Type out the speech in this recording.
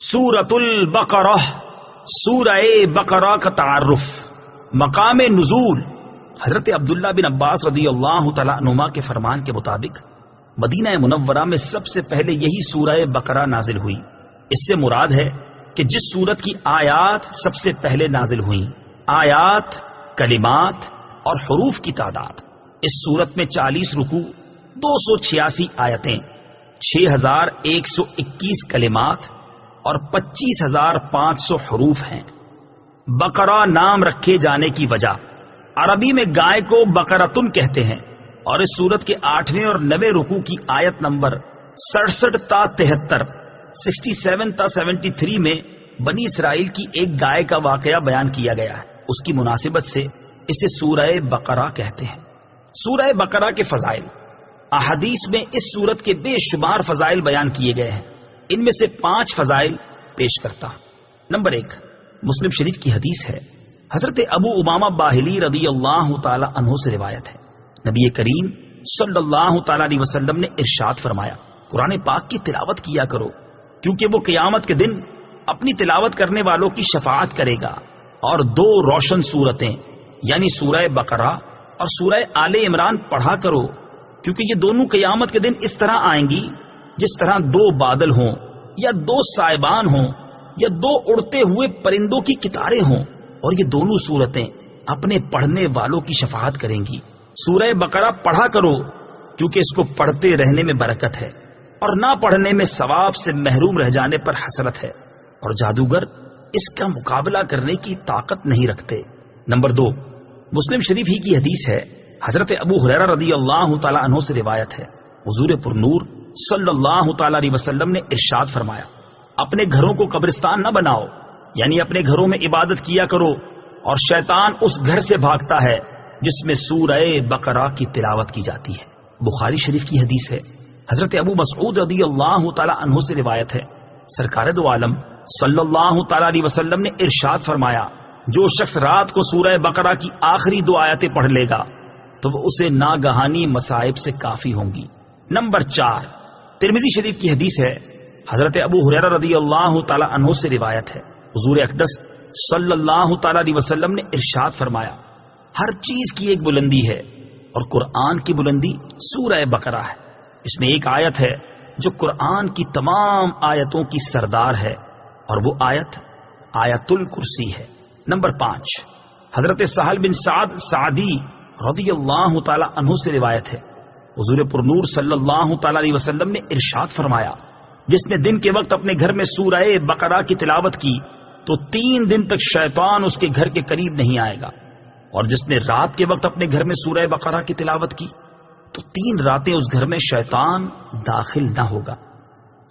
سورۃ البقرہ، سورہ بقرہ کا تعارف۔ مقام نزول، حضرت عبداللہ بن عباس رضی اللہ تعالیٰ عنہما کے فرمان کے مطابق مدینہ منورہ میں سب سے پہلے یہی سورہ بقرہ نازل ہوئی۔ اس سے مراد ہے کہ جس سورت کی آیات سب سے پہلے نازل ہوئیں، آیات، کلمات اور حروف کی تعداد۔ اس سورت میں 40 رکوع، 286 آیتیں، 6121 کلمات اور 25500 حروف ہیں۔ بقرہ نام رکھے جانے کی وجہ، عربی میں گائے کو بقرۃن کہتے ہیں، اور اس سورت کے 8ویں اور 9ویں رکوع کی آیت نمبر 67 تا 73، 67 تا 73 میں بنی اسرائیل کی ایک گائے کا واقعہ بیان کیا گیا ہے۔ اس کی مناسبت سے اسے سورہ بقرہ کہتے ہیں۔ سورہ بقرہ کے فضائل، احادیث میں اس سورت کے بے شمار فضائل بیان کیے گئے ہیں۔ ان میں سے 5 فضائل پیش کرتا۔ نمبر 1، مسلم شریف کی حدیث ہے، حضرت ابو امامہ باہلی رضی اللہ تعالی عنہ سے روایت ہے، نبی کریم صلی اللہ تعالی علیہ وسلم نے ارشاد فرمایا، قرآن پاک کی تلاوت کیا کرو، کیونکہ وہ قیامت کے دن اپنی تلاوت کرنے والوں کی شفاعت کرے گا۔ اور 2 روشن سورتیں یعنی سورہ بقرہ اور سورہ آل عمران پڑھا کرو، کیونکہ یہ دونوں قیامت کے دن اس طرح آئیں گی جس طرح 2 بادل ہوں، یا 2 سائبان ہوں، یا 2 اڑتے ہوئے پرندوں کی قطاریں ہوں، اور یہ دونوں صورتیں اپنے پڑھنے والوں کی شفاعت کریں گی۔ سورہ بقرہ پڑھا کرو، کیونکہ اس کو پڑھتے رہنے میں برکت ہے، اور نہ پڑھنے میں ثواب سے محروم رہ جانے پر حسرت ہے، اور جادوگر اس کا مقابلہ کرنے کی طاقت نہیں رکھتے۔ نمبر 2، مسلم شریف ہی کی حدیث ہے، حضرت ابو ہریرہ رضی اللہ تعالی عنہ سے روایت ہے، حضور پر نور صلی اللہ تعالی علیہ وسلم نے ارشاد فرمایا، اپنے گھروں کو قبرستان نہ بناؤ، یعنی اپنے گھروں میں عبادت کیا کرو، اور شیطان اس گھر سے بھاگتا ہے جس میں سورہ بقرہ کی تلاوت کی جاتی ہے۔ بخاری شریف کی حدیث ہے، حضرت ابو مسعود رضی اللہ تعالی عنہ سے روایت ہے، سرکار دو عالم صلی اللہ تعالی علیہ وسلم نے ارشاد فرمایا، جو شخص رات کو سورہ بقرہ کی آخری 2 آیتیں پڑھ لے گا تو وہ اسے ناگہانی مصائب سے کافی ہوں گی۔ نمبر 4، ترمذی شریف کی حدیث ہے، حضرت ابو ہریرہ رضی اللہ تعالی عنہ سے روایت ہے، حضور اقدس صلی اللہ تعالی علیہ وسلم نے ارشاد فرمایا، ہر چیز کی ایک بلندی ہے، اور قرآن کی بلندی سورہ بقرہ ہے۔ اس میں ایک آیت ہے جو قرآن کی تمام آیتوں کی سردار ہے، اور وہ آیت آیت الکرسی ہے۔ نمبر 5، حضرت سہل بن سعد سعدی رضی اللہ تعالی عنہ سے روایت ہے، حضور پر نور صلی اللہ تعالی علیہ وسلم نے ارشاد فرمایا، جس نے دن کے وقت اپنے گھر میں سورہ بقرہ کی تلاوت کی تو 3 دن تک شیطان اس کے گھر کے قریب نہیں آئے گا، اور جس نے رات کے وقت اپنے گھر میں سورہ بقرہ کی تلاوت کی تو 3 راتیں اس گھر میں شیطان داخل نہ ہوگا۔